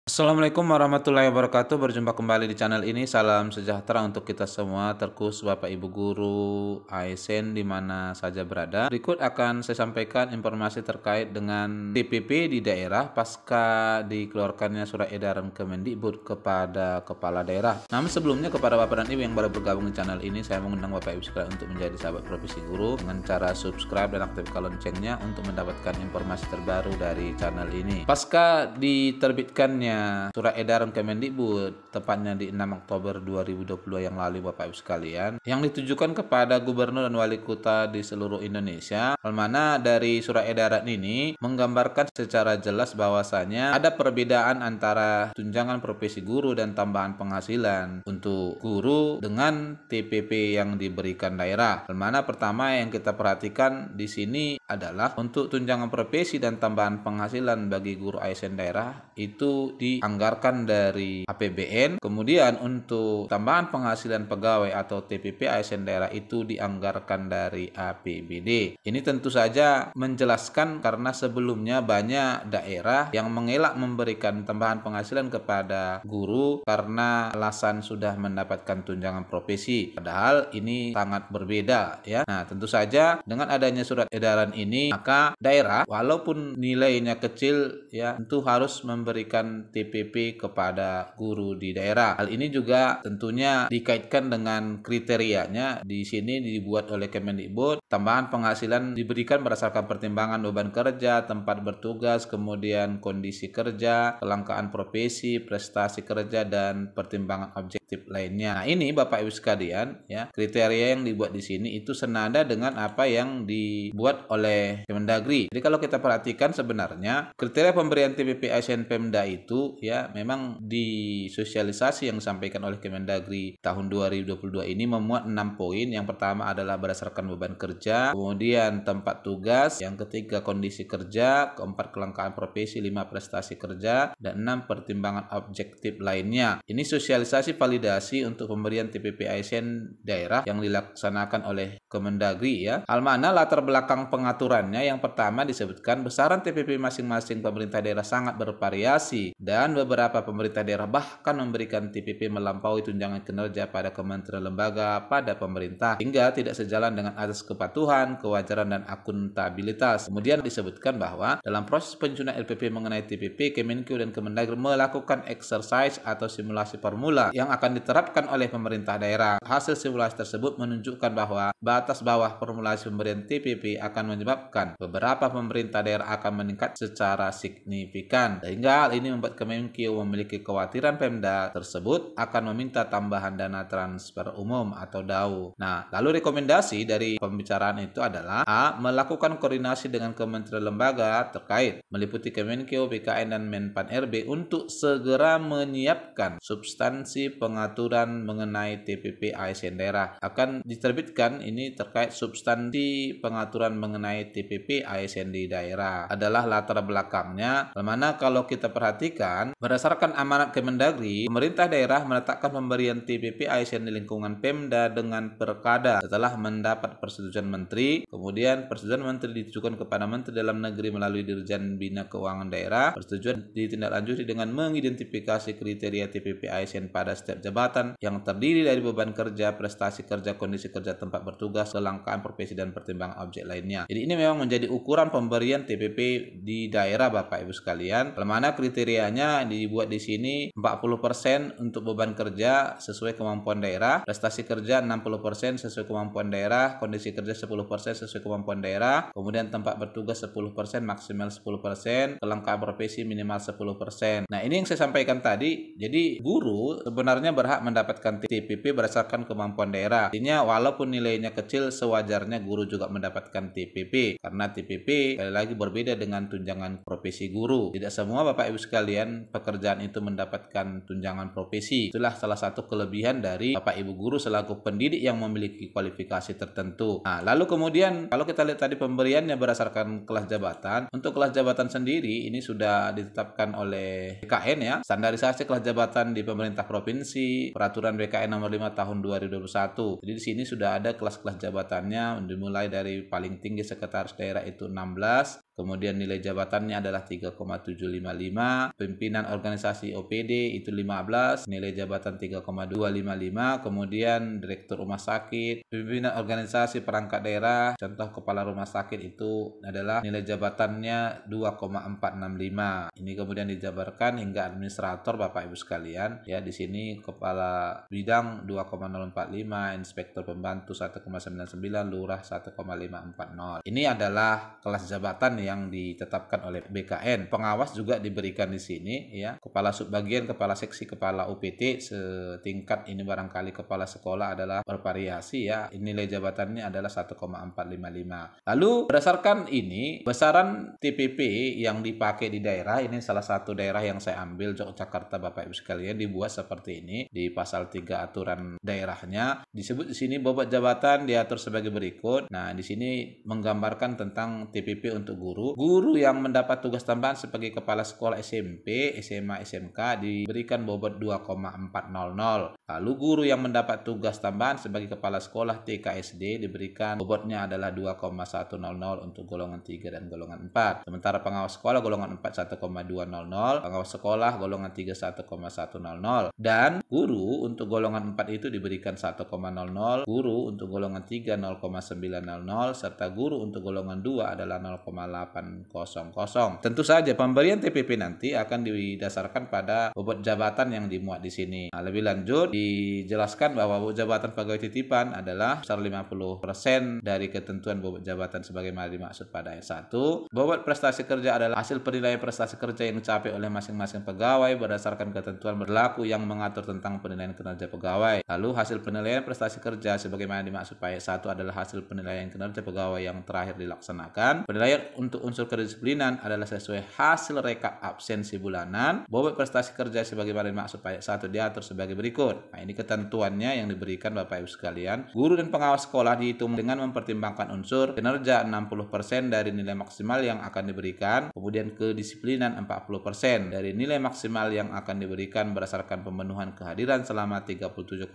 Assalamualaikum warahmatullahi wabarakatuh. Berjumpa kembali di channel ini. Salam sejahtera untuk kita semua, terkhusus Bapak Ibu guru ASN di mana saja berada. Berikut akan saya sampaikan informasi terkait dengan TPP di daerah pasca dikeluarkannya surat edaran Kemendikbud kepada kepala daerah. Namun sebelumnya, kepada Bapak dan Ibu yang baru bergabung di channel ini, saya mengundang Bapak Ibu sekalian untuk menjadi sahabat profesi guru dengan cara subscribe dan aktifkan loncengnya untuk mendapatkan informasi terbaru dari channel ini. Pasca diterbitkannya surat edaran Kemendikbud tepatnya di 6 Oktober 2022 yang lalu, Bapak Ibu sekalian, yang ditujukan kepada gubernur dan wali kota di seluruh Indonesia, mana dari surat edaran ini menggambarkan secara jelas bahwasanya ada perbedaan antara tunjangan profesi guru dan tambahan penghasilan untuk guru dengan TPP yang diberikan daerah. Mana pertama yang kita perhatikan di sini adalah untuk tunjangan profesi dan tambahan penghasilan bagi guru ASN daerah itu dianggarkan dari APBN, kemudian untuk tambahan penghasilan pegawai atau TPP ASN daerah itu dianggarkan dari APBD. Ini tentu saja menjelaskan karena sebelumnya banyak daerah yang mengelak memberikan tambahan penghasilan kepada guru karena alasan sudah mendapatkan tunjangan profesi. Padahal ini sangat berbeda ya. Nah, tentu saja dengan adanya surat edaran ini, maka daerah walaupun nilainya kecil ya tentu harus memberikan TPP kepada guru di daerah. Hal ini juga tentunya dikaitkan dengan kriterianya. Di sini dibuat oleh Kemendikbud, tambahan penghasilan diberikan berdasarkan pertimbangan beban kerja, tempat bertugas, kemudian kondisi kerja, kelangkaan profesi, prestasi kerja, dan pertimbangan objektif lainnya. Nah, ini Bapak Ibu sekalian ya, kriteria yang dibuat di sini itu senada dengan apa yang dibuat oleh Kemendagri. Jadi kalau kita perhatikan sebenarnya kriteria pemberian TPP ASN Pemda itu ya memang di sosialisasi yang disampaikan oleh Kemendagri tahun 2022 ini memuat 6 poin. Yang pertama adalah berdasarkan beban kerja, kemudian tempat tugas, yang ketiga kondisi kerja, keempat kelangkaan profesi, 5 prestasi kerja, dan 6 pertimbangan objektif lainnya. Ini sosialisasi validasi untuk pemberian TPP ASN daerah yang dilaksanakan oleh Kemendagri ya. Hal mana latar belakang pengaturannya, yang pertama disebutkan besaran TPP masing-masing pemerintah daerah sangat bervariasi dan beberapa pemerintah daerah bahkan memberikan TPP melampaui tunjangan kinerja pada kementerian lembaga pada pemerintah hingga tidak sejalan dengan asas kepatuhan, kewajaran, dan akuntabilitas. Kemudian disebutkan bahwa dalam proses penyusunan LPP mengenai TPP, Kemenkeu dan Kemendagri melakukan exercise atau simulasi formula yang akan diterapkan oleh pemerintah daerah. Hasil simulasi tersebut menunjukkan bahwa batas bawah formulasi pemberian TPP akan menyebabkan beberapa pemerintah daerah akan meningkat secara signifikan, sehingga hal ini membuat Kemenkeu memiliki kekhawatiran Pemda tersebut akan meminta tambahan dana transfer umum atau DAU. Nah, lalu rekomendasi dari pembicaraan itu adalah A. Melakukan koordinasi dengan kementerian lembaga terkait meliputi Kemenkeu, BKN, dan Menpan RB untuk segera menyiapkan substansi pengaturan mengenai TPP ASN daerah. Akan diterbitkan ini terkait substansi pengaturan mengenai TPP ASN di daerah adalah latar belakangnya. Mana kalau kita perhatikan berdasarkan amanat Kemendagri, pemerintah daerah meletakkan pemberian TPP ASN di lingkungan Pemda dengan perkada setelah mendapat persetujuan menteri. Kemudian persetujuan menteri ditujukan kepada Menteri Dalam Negeri melalui Dirjen Bina Keuangan Daerah. Persetujuan ditindaklanjuti dengan mengidentifikasi kriteria TPP ASN pada setiap jabatan yang terdiri dari beban kerja, prestasi kerja, kondisi kerja, tempat bertugas, kelangkaan profesi, dan pertimbangan objek lainnya. Jadi ini memang menjadi ukuran pemberian TPP di daerah Bapak Ibu sekalian. Mana kriterianya dibuat di sini 40% untuk beban kerja sesuai kemampuan daerah, prestasi kerja 60% sesuai kemampuan daerah, kondisi kerja 10% sesuai kemampuan daerah, kemudian tempat bertugas 10% maksimal 10%, kelangkaan profesi minimal 10%. Nah, ini yang saya sampaikan tadi. Jadi guru sebenarnya berhak mendapatkan TPP berdasarkan kemampuan daerah. Artinya walaupun nilainya kecil, sewajarnya guru juga mendapatkan TPP karena TPP sekali lagi berbeda dengan tunjangan profesi guru. Tidak semua Bapak Ibu sekalian pekerjaan itu mendapatkan tunjangan profesi. Itulah salah satu kelebihan dari Bapak Ibu guru selaku pendidik yang memiliki kualifikasi tertentu. Nah, lalu kemudian kalau kita lihat tadi pemberiannya berdasarkan kelas jabatan. Untuk kelas jabatan sendiri ini sudah ditetapkan oleh BKN ya, standarisasi kelas jabatan di pemerintah provinsi, peraturan BKN nomor 5 tahun 2021. Jadi di sini sudah ada kelas-kelas jabatannya dimulai dari paling tinggi sekretaris daerah itu 16, kemudian nilai jabatannya adalah 3,755, pimpinan organisasi OPD itu 15, nilai jabatan 3,255, kemudian direktur rumah sakit, pimpinan organisasi perangkat daerah, contoh kepala rumah sakit itu adalah nilai jabatannya 2,465. Ini kemudian dijabarkan hingga administrator Bapak Ibu sekalian. Ya, di sini kepala bidang 2,045, inspektur pembantu 1,99, lurah 1,540. Ini adalah kelas jabatan yang ditetapkan oleh BKN. Pengawas juga diberikan di sini ya. Kepala subbagian, kepala seksi, kepala UPT setingkat ini barangkali kepala sekolah adalah bervariasi ya. Nilai jabatannya adalah 1,455. Lalu berdasarkan ini besaran TPP yang dipakai di daerah, ini salah satu daerah yang saya ambil Yogyakarta Bapak Ibu sekalian, dibuat seperti ini di pasal 3 aturan daerahnya. Disebut di sini bobot jabatan diatur sebagai berikut. Nah, di sini menggambarkan tentang TPP untuk guru. Guru yang mendapat tugas tambahan sebagai kepala sekolah SMP, SMA, SMK diberikan bobot 2,400. Lalu guru yang mendapat tugas tambahan sebagai kepala sekolah TK SD diberikan bobotnya adalah 2,100 untuk golongan 3 dan golongan 4. Sementara pengawas sekolah golongan 4 1,200, pengawas sekolah golongan 3 1,100, dan guru untuk golongan 4 itu diberikan 1,00, guru untuk golongan 3 0,900, serta guru untuk golongan 2 adalah 0,800. Tentu saja pemberian TPP nanti akan didasarkan pada bobot jabatan yang dimuat di sini. Nah, lebih lanjut dijelaskan bahwa bobot jabatan pegawai titipan adalah besar 50% dari ketentuan bobot jabatan sebagaimana dimaksud pada ayat 1. Bobot prestasi kerja adalah hasil penilaian prestasi kerja yang dicapai oleh masing-masing pegawai berdasarkan ketentuan berlaku yang mengatur tentang penilaian kinerja pegawai. Lalu hasil penilaian prestasi kerja sebagaimana dimaksud pada ayat 1 adalah hasil penilaian kinerja pegawai yang terakhir dilaksanakan. Penilaian untuk unsur kedisiplinan adalah sesuai hasil rekap absensi bulanan. Bobot prestasi kerja sebagaimana dimaksud pada ayat 1 diatur sebagai berikut. Nah, ini ketentuannya yang diberikan Bapak Ibu sekalian. Guru dan pengawas sekolah dihitung dengan mempertimbangkan unsur kinerja 60% dari nilai maksimal yang akan diberikan, kemudian kedisiplinan 40% dari nilai maksimal yang akan diberikan berdasarkan pemenuhan kehadiran selama 37,5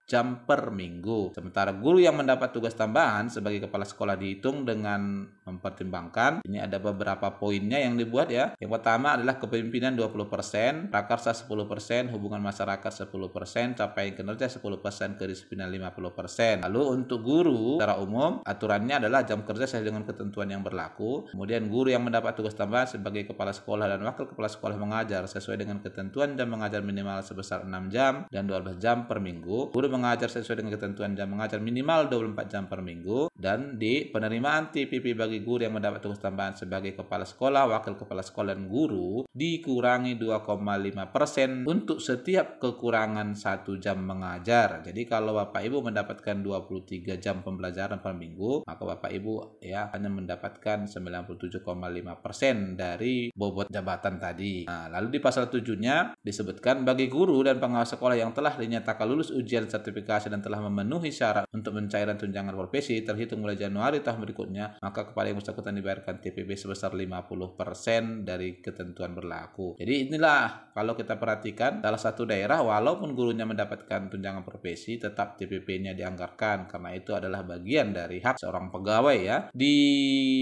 jam per minggu. Sementara guru yang mendapat tugas tambahan sebagai kepala sekolah dihitung dengan mempertimbangkan, ini ada beberapa poinnya yang dibuat ya. Yang pertama adalah kepemimpinan 20%, prakarsa 10%, hubungan masyarakat 10%, capaian kinerja 10%, kedisiplinan 50%. Lalu untuk guru secara umum aturannya adalah jam kerja sesuai dengan ketentuan yang berlaku. Kemudian guru yang mendapat tugas tambahan sebagai kepala sekolah dan wakil kepala sekolah mengajar sesuai dengan ketentuan jam mengajar minimal sebesar 6 jam dan 12 jam per minggu. Guru mengajar sesuai dengan ketentuan jam mengajar minimal 24 jam per minggu. Dan di penerimaan TPP bagi guru yang mendapat tugas tambahan sebagai kepala sekolah, wakil kepala sekolah dan guru dikurangi 2,5% untuk setiap kekurangan 1 jam mengajar. Jadi kalau Bapak Ibu mendapatkan 23 jam pembelajaran per minggu, maka Bapak Ibu ya hanya mendapatkan 97,5% dari bobot jabatan tadi. Nah, lalu di pasal 7-nya disebutkan bagi guru dan pengawas sekolah yang telah dinyatakan lulus ujian sertifikasi dan telah memenuhi syarat untuk pencairan tunjangan profesi terhitung mulai Januari tahun berikutnya, maka kepada yang bersangkutan dibayarkan TPP sebesar 50% dari ketentuan berlaku. Jadi inilah kalau kita perhatikan salah satu daerah walaupun gurunya mendapatkan tunjangan profesi tetap TPP-nya dianggarkan karena itu adalah bagian dari hak seorang pegawai ya. Di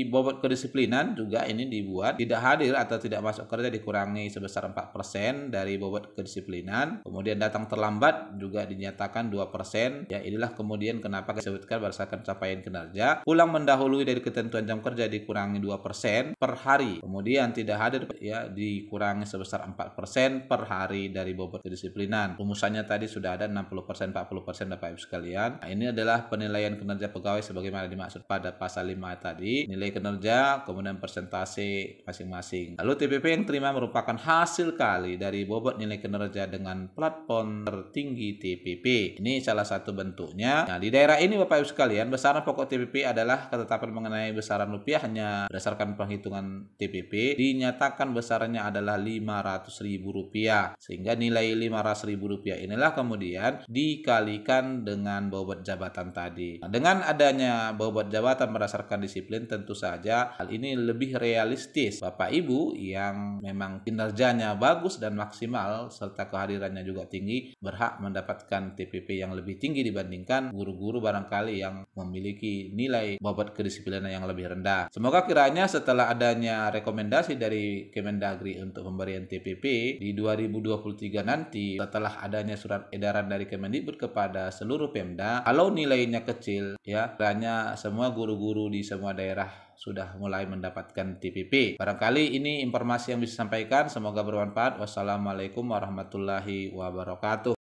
bobot kedisiplinan juga ini dibuat tidak hadir atau tidak masuk kerja dikurangi sebesar 4% dari bobot kedisiplinan. Kemudian datang terlambat juga dinyatakan 2%. Ya, inilah kemudian kenapa disebutkan berdasarkan capaian kinerja. Pulang mendahului dari ketentuan jam kerja dikurangi 2% per hari. Kemudian tidak hadir ya dikurangi sebesar 4% per hari dari bobot kedisiplinan. Rumusannya tadi sudah ada 60%, 40% Bapak Ibu sekalian. Nah, ini adalah penilaian kinerja pegawai sebagaimana dimaksud pada pasal 5 tadi. Nilai kinerja, kemudian persentase masing-masing. Lalu TPP yang terima merupakan hasil kali dari bobot nilai kinerja dengan platform tertinggi TPP. Ini salah satu bentuknya. Nah, di daerah ini Bapak Ibu sekalian, besaran pokok TPP adalah ketetapan mengenai besaran rupiah hanya berdasarkan penghitungan TPP dinyatakan besarannya adalah Rp500.000 sehingga nilai Rp500.000 inilah kemudian dikalikan dengan bobot jabatan tadi. Nah, dengan adanya bobot jabatan berdasarkan disiplin tentu saja hal ini lebih realistis. Bapak Ibu yang memang kinerjanya bagus dan maksimal serta kehadirannya juga tinggi berhak mendapatkan TPP yang lebih tinggi dibandingkan guru-guru barangkali yang memiliki nilai bobot kedisiplinan yang lebih rendah. Semoga kiranya kiranya setelah adanya rekomendasi dari Kemendagri untuk pemberian TPP di 2023 nanti, setelah adanya surat edaran dari Kemendikbud kepada seluruh Pemda, kalau nilainya kecil ya, kiranya semua guru-guru di semua daerah sudah mulai mendapatkan TPP. Barangkali ini informasi yang bisa disampaikan, semoga bermanfaat. Wassalamualaikum warahmatullahi wabarakatuh.